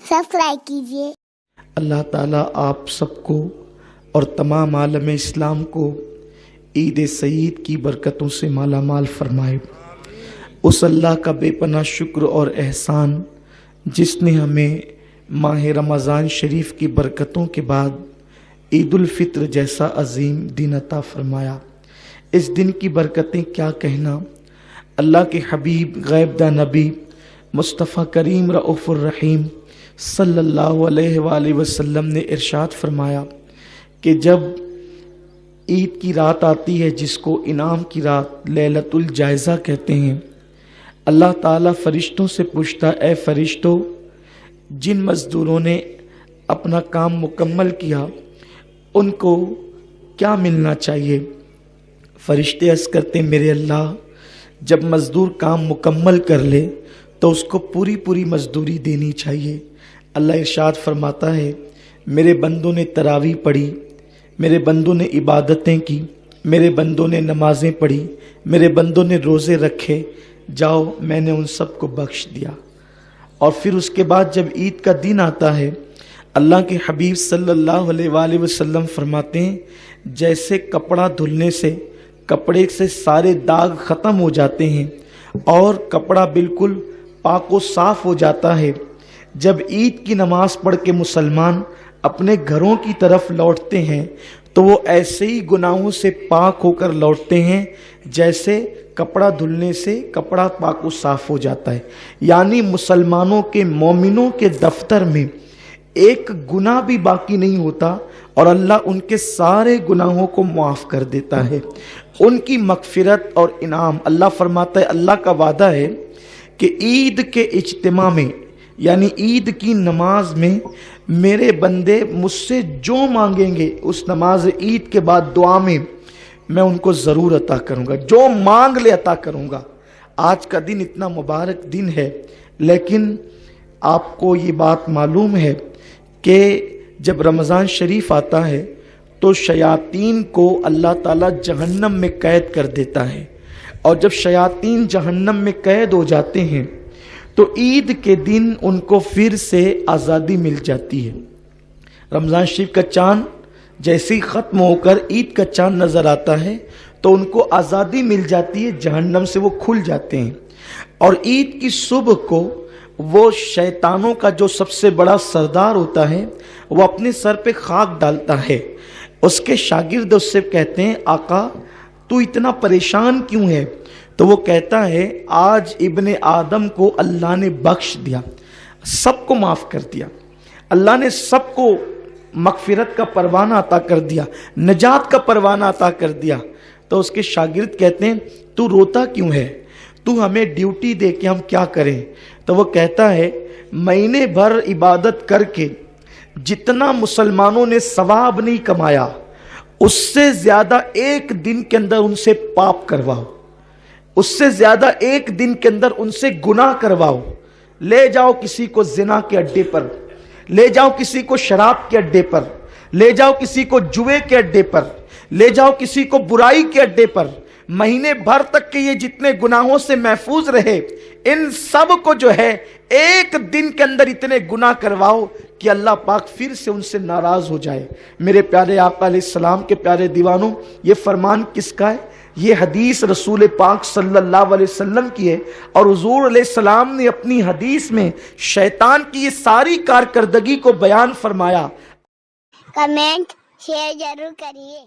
Subscribe कीजिए। अल्लाह ताला आप सबको और तमाम आलम इस्लाम को ईद सईद की बरकतों से माला माल फरमाए। उस अल्लाह का बेपनाह शुक्र और एहसान जिसने हमें माह रमज़ान शरीफ की बरकतों के बाद ईद उल फित्र जैसा अजीम दिन अता फरमाया। इस दिन की बरकतें क्या कहना। अल्लाह के हबीब गैबदा नबी मुस्तफ़ा करीम रऊफ़ुर रहीम सल्लल्लाहु अलैहि वसल्लम ने इरशाद फरमाया कि जब ईद की रात आती है जिसको इनाम की रात लैलतुल जायज़ा कहते हैं, अल्लाह ताला फरिश्तों से पूछता, ए फरिश्तों, जिन मज़दूरों ने अपना काम मुकम्मल किया उनको क्या मिलना चाहिए। फरिश्ते अर्ज़ करते, मेरे अल्लाह, जब मज़दूर काम मुकम्मल कर ले तो उसको पूरी पूरी मज़दूरी देनी चाहिए। अल्लाह इरशाद फरमाता है, मेरे बंदों ने तरावी पढ़ी, मेरे बंदों ने इबादतें की, मेरे बंदों ने नमाज़ें पढ़ी, मेरे बंदों ने रोज़े रखे, जाओ मैंने उन सब को बख्श दिया। और फिर उसके बाद जब ईद का दिन आता है, अल्लाह के हबीब सल्लल्लाहु अलैहि वसल्लम फरमाते हैं, जैसे कपड़ा धुलने से कपड़े से सारे दाग ख़त्म हो जाते हैं और कपड़ा बिल्कुल पाक व साफ़ हो जाता है, जब ईद की नमाज पढ़ के मुसलमान अपने घरों की तरफ लौटते हैं तो वो ऐसे ही गुनाहों से पाक होकर लौटते हैं जैसे कपड़ा धुलने से कपड़ा पाक व साफ़ हो जाता है। यानी मुसलमानों के मोमिनों के दफ्तर में एक गुनाह भी बाकी नहीं होता और अल्लाह उनके सारे गुनाहों को माफ़ कर देता है। उनकी मगफिरत और इनाम, अल्लाह फरमाता है, अल्लाह का वादा है कि ईद के इज्तिमा में यानी ईद की नमाज में मेरे बंदे मुझसे जो मांगेंगे उस नमाज ईद के बाद दुआ में मैं उनको ज़रूर अता करूँगा, जो मांग ले अता करूँगा। आज का दिन इतना मुबारक दिन है, लेकिन आपको ये बात मालूम है कि जब रमज़ान शरीफ आता है तो शयातीन को अल्लाह ताला जहन्नम में कैद कर देता है, और जब शयातीन जहन्नम में कैद हो जाते हैं तो ईद के दिन उनको फिर से आज़ादी मिल जाती है। रमज़ान शरीफ का चाँद जैसे ही ख़त्म होकर ईद का चाँद नज़र आता है तो उनको आज़ादी मिल जाती है, जहन्नम से वो खुल जाते हैं। और ईद की सुबह को वो शैतानों का जो सबसे बड़ा सरदार होता है वो अपने सर पे खाक डालता है। उसके शागिर्द उससे कहते हैं, आका तू इतना परेशान क्यों है। तो वो कहता है, आज इब्ने आदम को अल्लाह ने बख्श दिया, सबको माफ़ कर दिया, अल्लाह ने सबको मगफिरत का परवाना अता कर दिया, नजात का परवाना अता कर दिया। तो उसके शागिर्द कहते हैं, तू रोता क्यों है, तू हमें ड्यूटी दे के हम क्या करें। तो वो कहता है, महीने भर इबादत करके जितना मुसलमानों ने सवाब नहीं कमाया उससे ज़्यादा एक दिन के अंदर उनसे पाप करवाओ, उससे ज़्यादा एक दिन के अंदर उनसे गुनाह करवाओ। ले जाओ किसी को जिना के अड्डे पर, ले जाओ किसी को शराब के अड्डे पर, ले जाओ किसी को जुए के अड्डे पर, ले जाओ किसी को बुराई के अड्डे पर। महीने भर तक के ये जितने गुनाहों से महफूज रहे, इन सब को जो है एक दिन के अंदर इतने गुनाह करवाओ कि अल्लाह पाक फिर से उनसे नाराज हो जाए। मेरे प्यारे आका अलैहिस्सलाम के प्यारे दीवानों, ये फरमान किसका है? ये हदीस रसूल पाक सल्लल्लाहु अलैहि वसल्लम की है, और हुजूर अलैहिस्सलाम ने अपनी हदीस में शैतान की ये सारी कारकर्दगी को बयान फरमाया। कमेंट शेयर जरूर करिए।